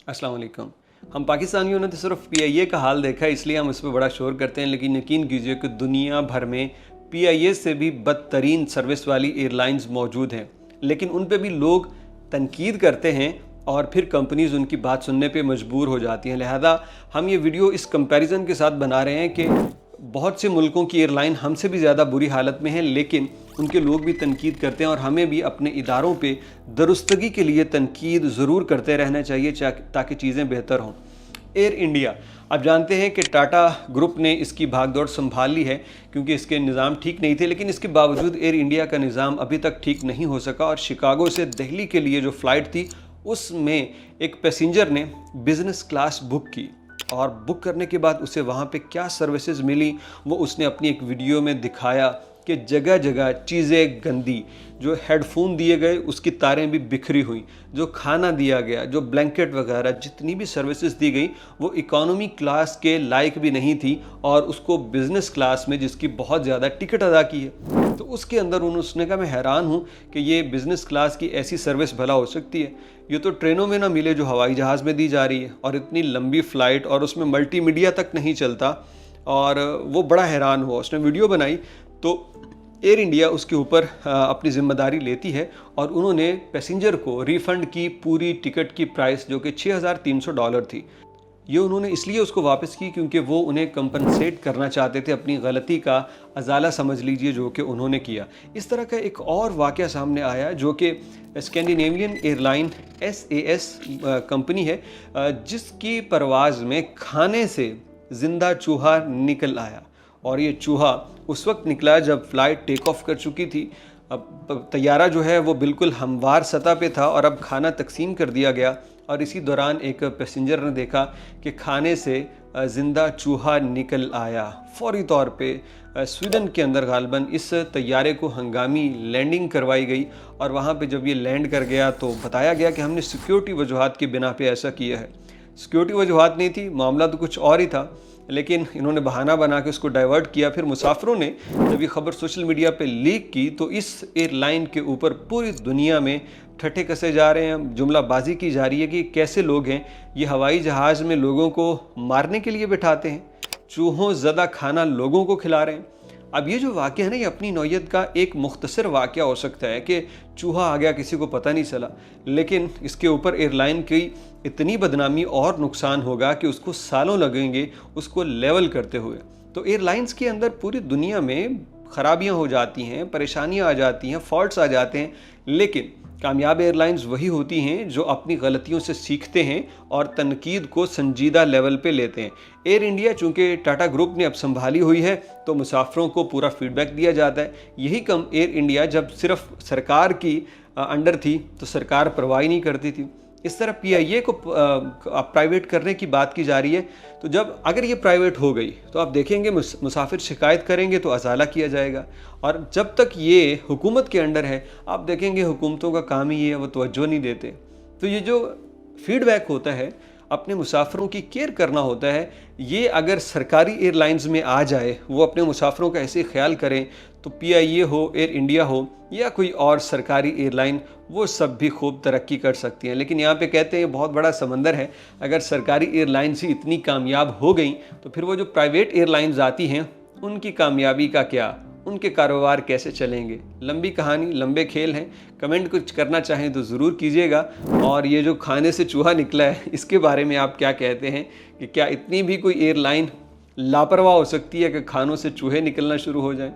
अस्सलाम वालेकुम। हम पाकिस्तानियों ने तो सिर्फ पीआईए का हाल देखा है, इसलिए हम उस पर बड़ा शोर करते हैं, लेकिन यकीन कीजिए कि दुनिया भर में पीआईए से भी बदतरीन सर्विस वाली एयरलाइंस मौजूद हैं, लेकिन उन पे भी लोग तनकीद करते हैं और फिर कंपनीज उनकी बात सुनने पे मजबूर हो जाती हैं। लिहाजा हम ये वीडियो इस कंपैरिजन के साथ बना रहे हैं कि बहुत से मुल्कों की एयरलाइन हमसे भी ज़्यादा बुरी हालत में है, लेकिन उनके लोग भी तनकीद करते हैं और हमें भी अपने इदारों पे दुरुस्तगी के लिए तनकीद ज़रूर करते रहना चाहिए ताकि चीज़ें बेहतर हों। एयर इंडिया, आप जानते हैं कि टाटा ग्रुप ने इसकी भागदौड़ संभाल ली है क्योंकि इसके निज़ाम ठीक नहीं थे, लेकिन इसके बावजूद एयर इंडिया का निज़ाम अभी तक ठीक नहीं हो सका और शिकागो से दिल्ली के लिए जो फ़्लाइट थी उसमें एक पैसेंजर ने बिज़नेस क्लास बुक की और बुक करने के बाद उसे वहाँ पे क्या सर्विसेज मिली वो उसने अपनी एक वीडियो में दिखाया कि जगह जगह चीज़ें गंदी, जो हेडफोन दिए गए उसकी तारें भी बिखरी हुई, जो खाना दिया गया, जो ब्लैंकेट वगैरह जितनी भी सर्विसेज दी गई वो इकोनॉमी क्लास के लायक भी नहीं थी और उसको बिज़नेस क्लास में जिसकी बहुत ज़्यादा टिकट अदा की है तो उसके अंदर उसने कहा मैं हैरान हूँ कि ये बिज़नेस क्लास की ऐसी सर्विस भला हो सकती है, ये तो ट्रेनों में ना मिले जो हवाई जहाज़ में दी जा रही है और इतनी लंबी फ़्लाइट और उसमें मल्टीमीडिया तक नहीं चलता। और वो बड़ा हैरान हुआ, उसने वीडियो बनाई तो एयर इंडिया उसके ऊपर अपनी ज़िम्मेदारी लेती है और उन्होंने पैसेंजर को रिफ़ंड की पूरी टिकट की प्राइस जो कि $6,300 थी, ये उन्होंने इसलिए उसको वापस की क्योंकि वो उन्हें कंपनसेट करना चाहते थे, अपनी गलती का अजाला समझ लीजिए जो कि उन्होंने किया। इस तरह का एक और वाक़या सामने आया जो कि स्कैंडिनेवियन एयरलाइन SAS कंपनी है जिसकी परवाज़ में खाने से ज़िंदा चूहा निकल आया और ये चूहा उस वक्त निकला जब फ़्लाइट टेक ऑफ कर चुकी थी। अब तैयारा जो है वो बिल्कुल हमवार सतह पे था और अब खाना तकसीम कर दिया गया और इसी दौरान एक पैसेंजर ने देखा कि खाने से ज़िंदा चूहा निकल आया। फौरी तौर पे स्वीडन के अंदर गालबन इस तैयारे को हंगामी लैंडिंग करवाई गई और वहाँ पे जब ये लैंड कर गया तो बताया गया कि हमने सिक्योरिटी वजूहात की बिना पे ऐसा किया है। सिक्योरिटी वजूहात नहीं थी, मामला तो कुछ और ही था, लेकिन इन्होंने बहाना बना के उसको डाइवर्ट किया। फिर मुसाफिरों ने जब ये खबर सोशल मीडिया पे लीक की तो इस एयरलाइन के ऊपर पूरी दुनिया में ठट्ठे कसे जा रहे हैं, जुमलाबाजी की जा रही है कि कैसे लोग हैं ये हवाई जहाज़ में लोगों को मारने के लिए बिठाते हैं, चूहों ज़दा खाना लोगों को खिला रहे हैं। अब ये जो वाक़या है ना, ये अपनी नौयत का एक मुख्तसर वाक़या हो सकता है कि चूहा आ गया किसी को पता नहीं चला, लेकिन इसके ऊपर एयरलाइन की इतनी बदनामी और नुकसान होगा कि उसको सालों लगेंगे उसको लेवल करते हुए। तो एयरलाइंस के अंदर पूरी दुनिया में ख़राबियाँ हो जाती हैं, परेशानियाँ आ जाती हैं, फॉल्ट्स आ जाते हैं, लेकिन कामयाब एयरलाइंस वही होती हैं जो अपनी गलतियों से सीखते हैं और तनकीद को संजीदा लेवल पे लेते हैं। एयर इंडिया चूँकि टाटा ग्रुप ने अब संभाली हुई है तो मुसाफिरों को पूरा फीडबैक दिया जाता है। यही कम एयर इंडिया जब सिर्फ सरकार की अंडर थी तो सरकार परवाह नहीं करती थी। इस तरह पीआईए को प्राइवेट करने की बात की जा रही है, तो जब अगर ये प्राइवेट हो गई तो आप देखेंगे मुसाफिर शिकायत करेंगे तो अजाला किया जाएगा और जब तक ये हुकूमत के अंडर है आप देखेंगे हुकूमतों का काम ही ये है, वो तवज्जो नहीं देते। तो ये जो फीडबैक होता है अपने मुसाफिरों की केयर करना होता है, ये अगर सरकारी एयरलाइंस में आ जाए, वो अपने मुसाफिरों का ऐसे ख्याल करें तो पीआईए हो, एयर इंडिया हो या कोई और सरकारी एयरलाइन, वो सब भी खूब तरक्की कर सकती हैं। लेकिन यहाँ पे कहते हैं बहुत बड़ा समंदर है, अगर सरकारी एयरलाइंस ही इतनी कामयाब हो गई तो फिर वो जो प्राइवेट एयरलाइंस आती हैं उनकी कामयाबी का क्या, उनके कारोबार कैसे चलेंगे। लंबी कहानी, लंबे खेल हैं। कमेंट कुछ करना चाहें तो ज़रूर कीजिएगा। और ये जो खाने से चूहा निकला है इसके बारे में आप क्या कहते हैं कि क्या इतनी भी कोई एयरलाइन लापरवाह हो सकती है कि खानों से चूहे निकलना शुरू हो जाएं?